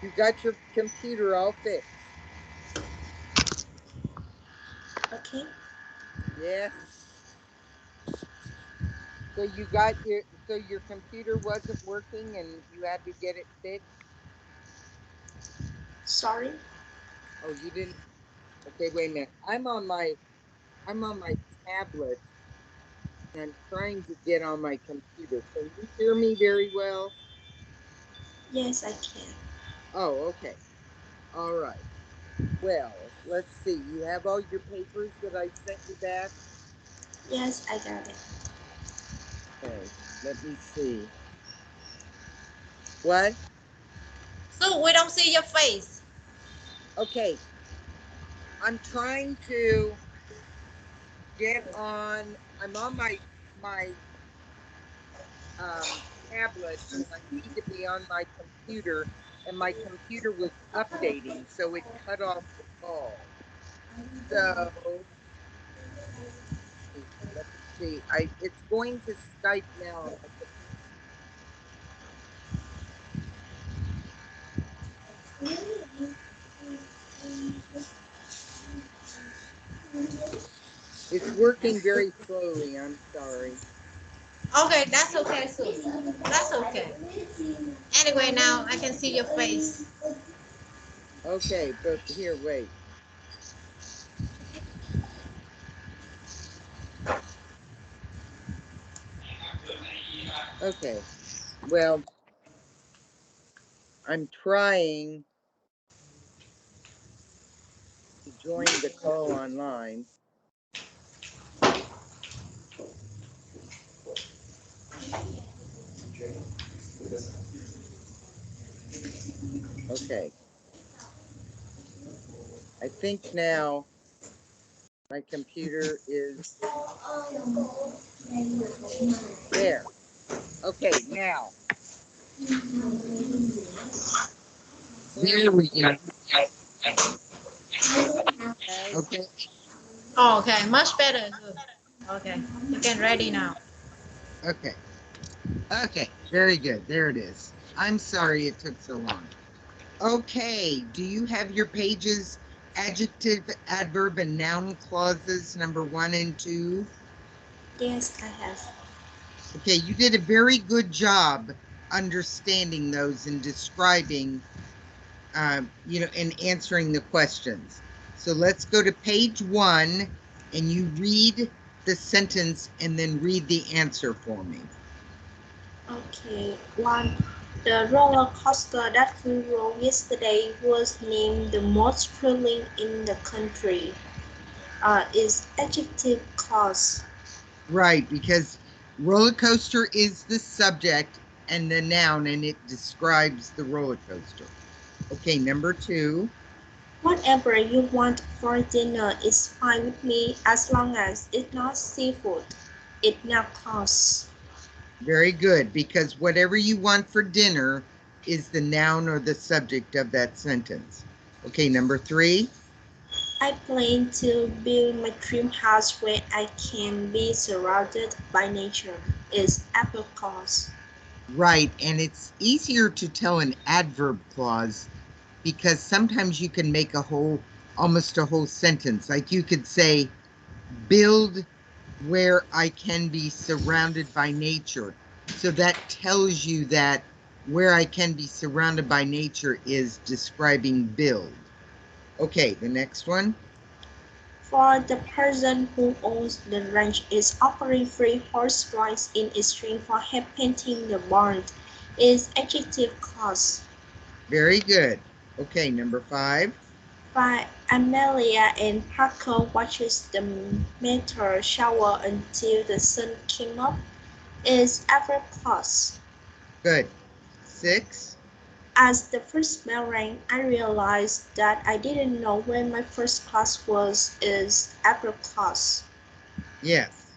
You got your computer all fixed. Okay. Yes. So your computer wasn't working and you had to get it fixed? Sorry. Oh, you didn't. Okay, wait a minute. I'm on my tablet and trying to get on my computer. Can you hear me very well? Yes, I can. Oh, okay. All right. Well, let's see. You have all your papers that I sent you back? Yes, I got it. Okay. Let me see. What? So we don't see your face. Okay. I'm trying to get on. I'm on my tablet, and I need to be on my computer, and my computer was updating, so it cut off the call. So let me see. It's going to Skype now on my computer. It's working very slowly. I'm sorry. Okay, that's okay, Sue. That's okay. Anyway, now I can see your face. Okay, but here, wait. Okay. Well, I'm trying to join the call online. Okay. I think now my computer is there. Okay, now. There we go. Okay. Okay. Oh, okay, much better. Good. Okay, you can ready now. Okay. Okay. Very good. There it is. I'm sorry it took so long. Okay. Do you have your pages adjective, adverb, and noun clauses number 1 and 2? Yes, I have. Okay. You did a very good job understanding those and describing, and answering the questions. So let's go to page 1 and you read the sentence and then read the answer for me. Okay. One. The roller coaster that we rode yesterday was named the most thrilling in the country. Is adjective clause. Right, because roller coaster is the subject and the noun, and it describes the roller coaster. Okay, number 2. Whatever you want for dinner is fine with me as long as it's not seafood. It now costs. Very good, because whatever you want for dinner is the noun or the subject of that sentence. Okay, number 3. I plan to build my dream house where I can be surrounded by nature. Is apple cost. Right, and it's easier to tell an adverb clause because sometimes you can make almost a whole sentence. Like you could say, build where I can be surrounded by nature. So that tells you that where I can be surrounded by nature is describing build. Okay, the next one. For the person who owns the ranch is offering free horse rides in exchange for help painting the barn. Is adjective clause. Very good. Okay, number 5. By Amelia and Parker watches the meteor shower until the sun came up. Is adverb clause. Good. 6. As the first bell rang, I realized that I didn't know where my first class was. Is adverb clause. Yes.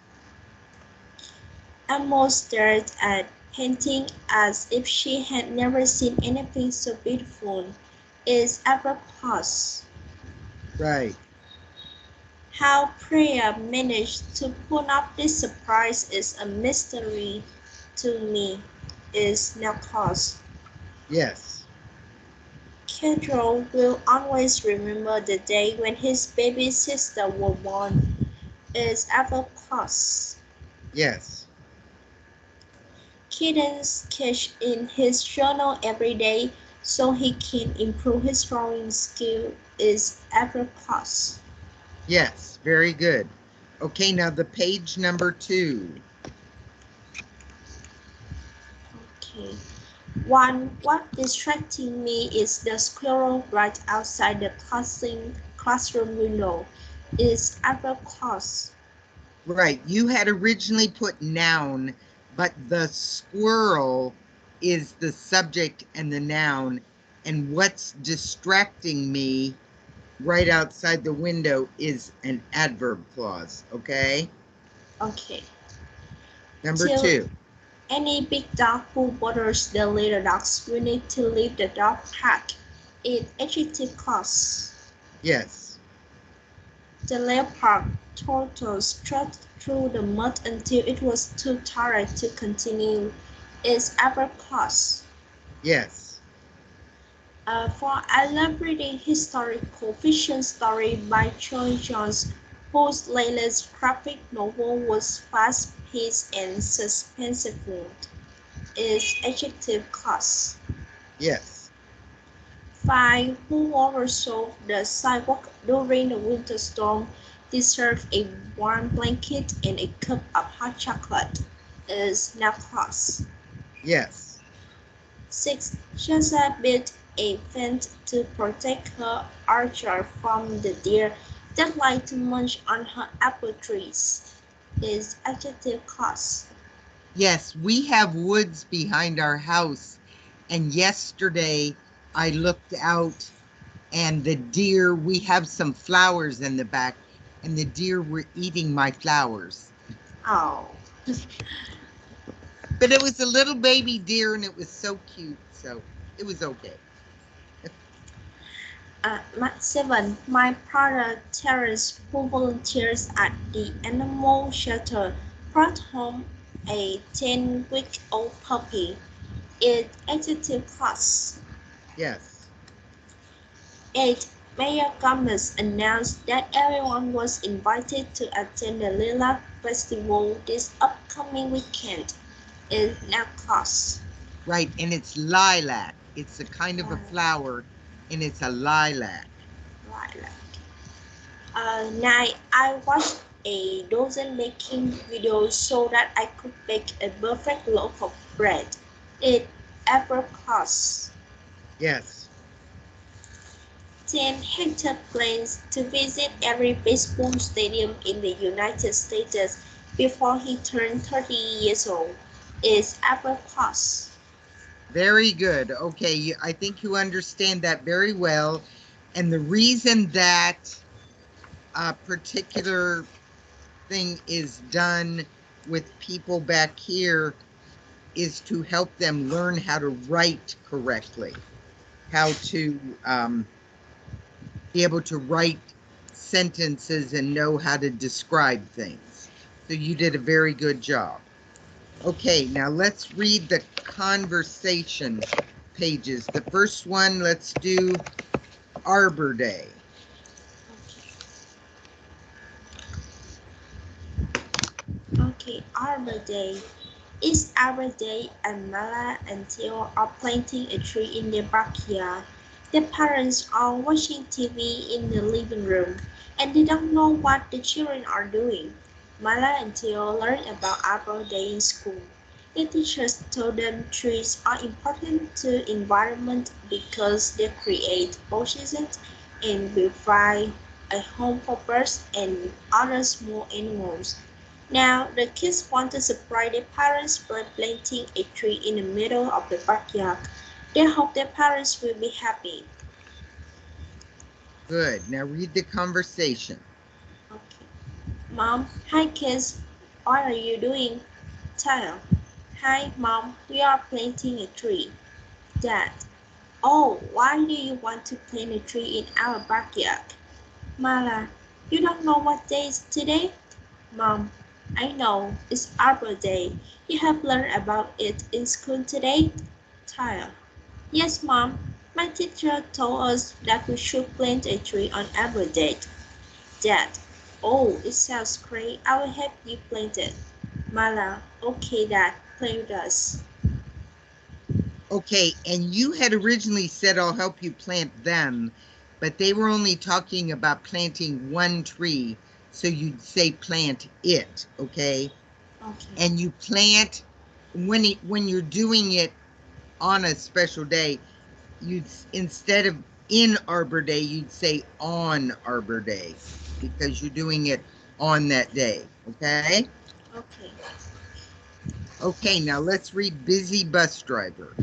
Emma stared at painting as if she had never seen anything so beautiful. Is adverb clause. Right. How Priya managed to pull off this surprise is a mystery to me. Is now clause. Yes. Pedro will always remember the day when his baby sister was born. Is April Claus. Yes. Keaton sketches in his journal every day so he can improve his drawing skill. Is April Claus. Yes. Very good. Okay, now the page number 2. Okay. One, what distracting me is the squirrel right outside the classroom window. Is April Claus. Right. You had originally put noun, but the squirrel is the subject and the noun. And what's distracting me right outside the window is an adverb clause. Okay. Okay. Number Till 2. any big dog who bothers the little dogs will need to leave the dog park. It adjective clause. Yes. The leopard tortoise trudged through the mud until it was too tired to continue. Is April Claus. Yes. For I love reading historical fiction story by Troy Jones, whose latest graphic novel was fast-paced and suspenseful. Is adjective clause. Yes. 5. Who oversaw the sidewalk during the winter storm deserves a warm blanket and a cup of hot chocolate. Is not clause. Yes. 6. Shazza built a fence to protect her orchard from the deer that like to munch on her apple trees. Is adjective clause. Yes. We have woods behind our house. And yesterday I looked out and the deer, we have some flowers in the back, and the deer were eating my flowers. Oh. But it was a little baby deer and it was so cute. So it was okay. 7. My brother Terence, who volunteers at the animal shelter, brought home a 10-week-old puppy. It adjective clause. Yes. 8. Mayor Gomez announced that everyone was invited to attend the Lilac Festival this upcoming weekend. Is now clause. Right. And it's lilac. It's a kind of a flower and it's a lilac. Lilac. 9. I watched a dozen baking videos so that I could bake a perfect loaf of bread. It April Claus. Yes. 10. Hector plans to visit every baseball stadium in the United States before he turns 30 years old. Is April Claus. Very good. Okay. I think you understand that very well. And the reason that a particular thing is done with people back here is to help them learn how to write correctly, how to be able to write sentences and know how to describe things. So you did a very good job. Okay, now let's read the conversation pages. The first one, let's do Arbor Day. Okay, Arbor Day. It's Arbor Day and Mala and Theo are planting a tree in their backyard. The parents are watching TV in the living room and they don't know what the children are doing. Mala and Theo learn about Arbor Day in school. The teachers told them trees are important to environment because they create oxygen and provide a home for birds and other small animals. Now, the kids want to surprise their parents by planting a tree in the middle of the backyard. They hope their parents will be happy. Good. Now read the conversation. Okay. Mom, hi kids. What are you doing? Child. Hi, Mom. We are planting a tree. Dad. Oh, why do you want to plant a tree in our backyard? Mala. You don't know what day is today? Mom, I know, it's Arbor Day. You have learned about it in school today? Child, yes, Mom. My teacher told us that we should plant a tree on every day. Dad, oh, it sounds great. I will help you plant it. Mala, okay, Dad, play with us. Okay, and you had originally said I'll help you plant them, but they were only talking about planting one tree, so you'd say plant it, okay? Okay. And you plant when you're doing it on a special day, you'd instead of in Arbor Day, you'd say on Arbor Day because you're doing it on that day, okay? Okay. Okay, now let's read busy bus driver.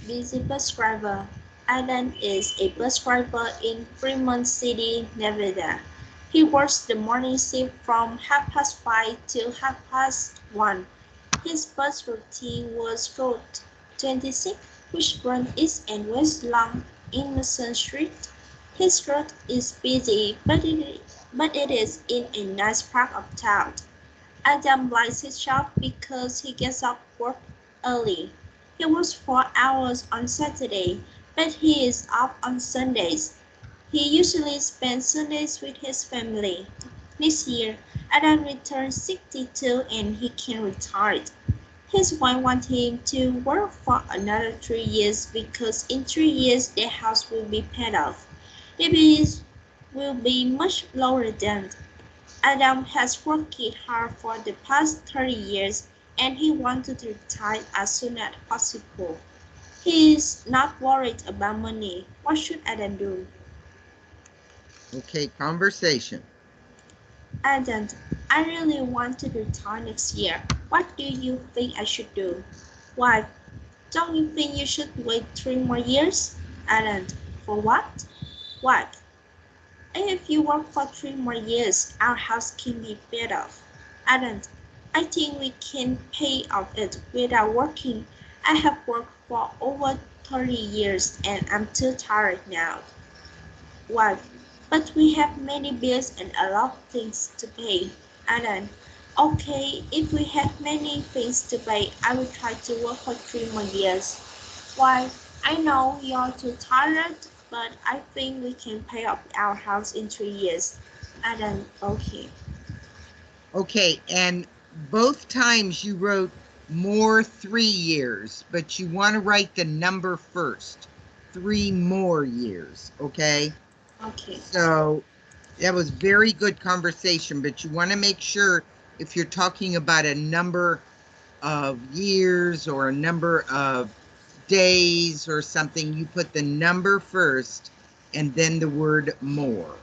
Busy bus driver. Alan is a bus driver in Fremont City, Nevada. He works the morning shift from 5:30 till 1:30. His bus routine was Route 26, which runs east and west along Emerson Street. His route is busy, but it is in a nice part of town. Adam likes his job because he gets off work early. He works 4 hours on Saturday, but he is off on Sundays. He usually spends Sundays with his family. This year, Adam returns 62 and he can retire. His wife wants him to work for another 3 years because in 3 years their house will be paid off. The bills will be much lower than Adam has worked hard for the past 30 years and he wants to retire as soon as possible. He is not worried about money. What should Adam do? Okay, conversation. Adam, I really want to retire next year. What do you think I should do? Wife, don't you think you should wait 3 more years? Adam, for what? Wife, if you work for 3 more years, our house can be paid off. Adam, I think we can pay off it without working. I have worked for over 30 years and I'm too tired now. Wife, but we have many bills and a lot of things to pay. Adam, okay, if we have many things to pay, I will try to work for 3 more years. Wife, I know you're too tired, but I think we can pay off our house in 3 years. Adam, okay. Okay, and both times you wrote more 3 years, but you want to write the number first. 3 more years, okay? Okay. So that was very good conversation, but you want to make sure if you're talking about a number of years or a number of days or something, you put the number first and then the word more.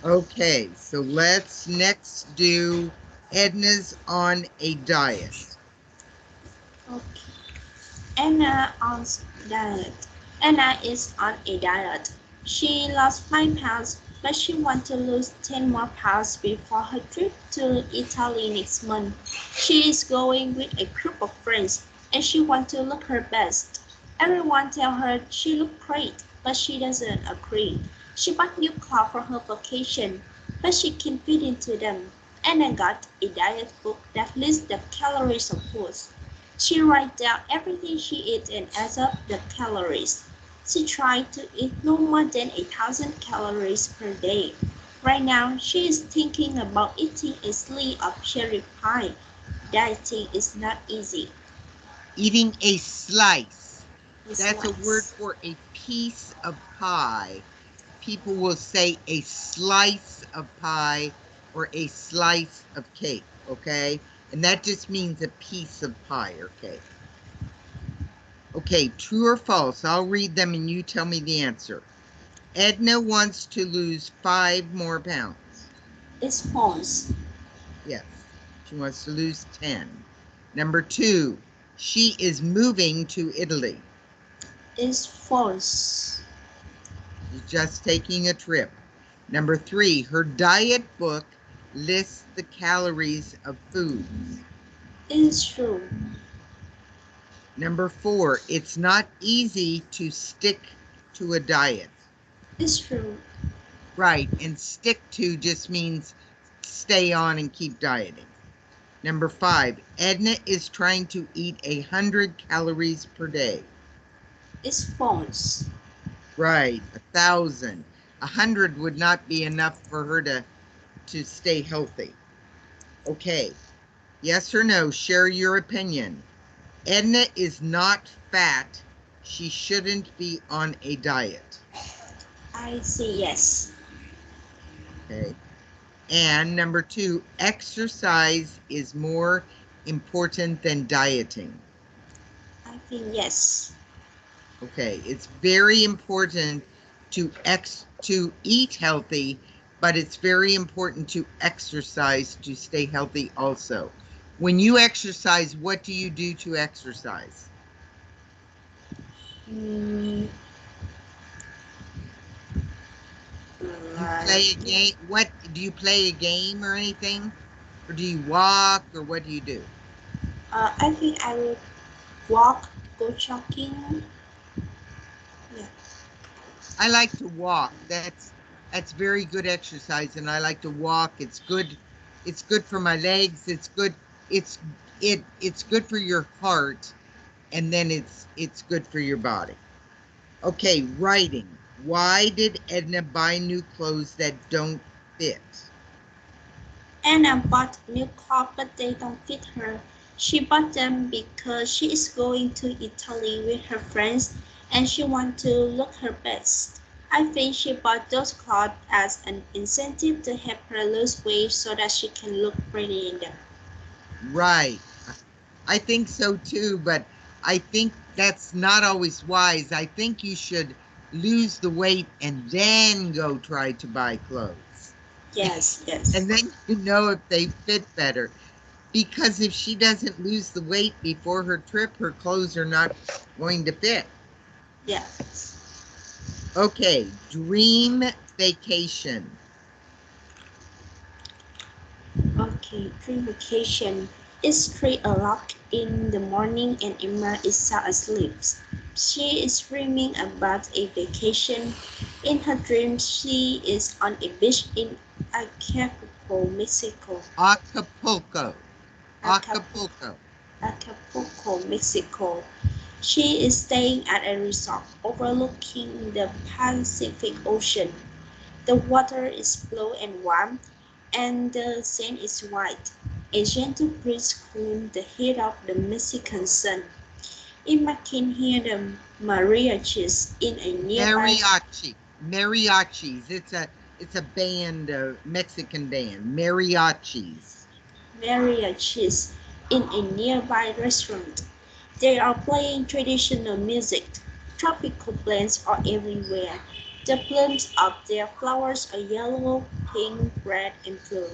Okay, so let's next do Edna's on a diet. Okay. Anna on diet. Anna is on a diet. She lost 5 pounds, but she wants to lose 10 more pounds before her trip to Italy next month. She is going with a group of friends, and she wants to look her best. Everyone tells her she looks great, but she doesn't agree. She bought new clothes for her vacation, but she can't fit into them. Anna got a diet book that lists the calories of foods. She writes down everything she eats and adds up the calories. She tried to eat no more than 1,000 calories per day. Right now, she is thinking about eating a slice of cherry pie. Dieting is not easy. Eating a slice. A That's a word slice. for a piece of pie. People will say a slice of pie or a slice of cake, okay? And that just means a piece of pie or cake. Okay, true or false? I'll read them and you tell me the answer. Edna wants to lose 5 more pounds. It's false. Yes, she wants to lose 10. Number 2, she is moving to Italy. It's false. She's just taking a trip. Number 3, her diet book lists the calories of foods. It's true. Number 4, it's not easy to stick to a diet. It's true. Right, and stick to just means stay on and keep dieting. Number 5, Edna is trying to eat 100 calories per day. It's false. Right, 1,000. 100 would not be enough for her to stay healthy. Okay, yes or no, share your opinion. Edna is not fat. She shouldn't be on a diet. I say yes. Okay. And number 2, exercise is more important than dieting. I think yes. Okay, it's very important to eat healthy, but it's very important to exercise to stay healthy also. When you exercise, what do you do to exercise? Mm, You play a game? What do you play a game or anything? Or do you walk or what do you do? I think I will walk, go jogging. Yeah. I like to walk. That's very good exercise, and I like to walk. It's good. It's good for my legs. It's good. It's good for your heart, and then it's good for your body. Okay, writing. Why did Edna buy new clothes that don't fit? Anna bought new clothes, but they don't fit her. She bought them because she is going to Italy with her friends and she wants to look her best. I think she bought those clothes as an incentive to help her lose weight so that she can look pretty in them. Right. I think so too, but I think that's not always wise. I think you should lose the weight and then go try to buy clothes. Yes, yes, And then you know if they fit better. Because if she doesn't lose the weight before her trip, her clothes are not going to fit. yes. Okay, dream vacation. Okay, dream vacation. It's 3 o'clock in the morning and Emma is sound asleep. She is dreaming about a vacation. In her dreams, she is on a beach in Acapulco, Mexico. Acapulco. Acapulco, Acapulco. Acapulco, Mexico. She is staying at a resort overlooking the Pacific Ocean. The water is blue and warm, and the sand is white. A gentle breeze cools the heat of the Mexican sun. Emma can hear the mariachis in a nearby Mariachi. Mariachis. It's a band, a Mexican band. Mariachis. mariachis in a nearby restaurant. They are playing traditional music. Tropical plants are everywhere. The plumes of their flowers are yellow, pink, red, and blue.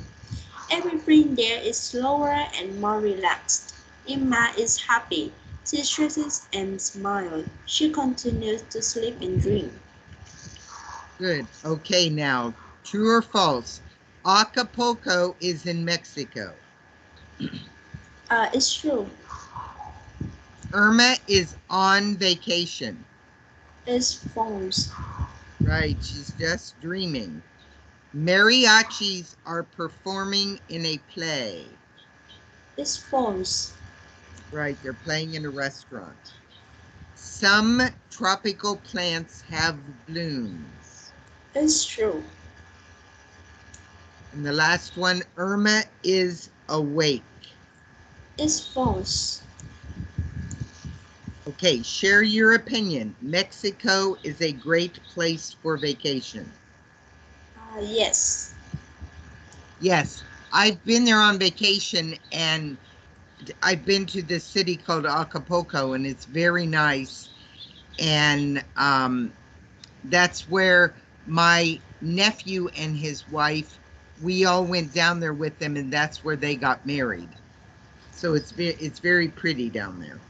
Everything there is slower and more relaxed. Emma is happy. She stretches and smiles. She continues to sleep and dream. Good. Okay, now, true or false? Acapulco is in Mexico. It's true. Irma is on vacation. It's false. Right, she's just dreaming. Mariachis are performing in a play. It's false. Right, they're playing in a restaurant. Some tropical plants have blooms. It's true. And the last one, Irma is awake. It's false. Okay, share your opinion. Mexico is a great place for vacation. Yes. Yes, I've been there on vacation and I've been to this city called Acapulco and it's very nice. And that's where my nephew and his wife, we all went down there with them and that's where they got married. So it's very pretty down there.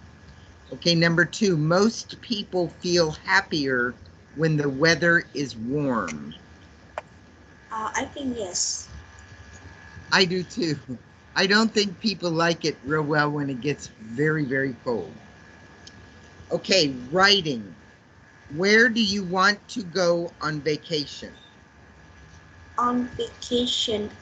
Okay, number 2, most people feel happier when the weather is warm. I think yes. I do too. I don't think people like it real well when it gets very, very cold. Okay, writing. Where do you want to go on vacation? On vacation,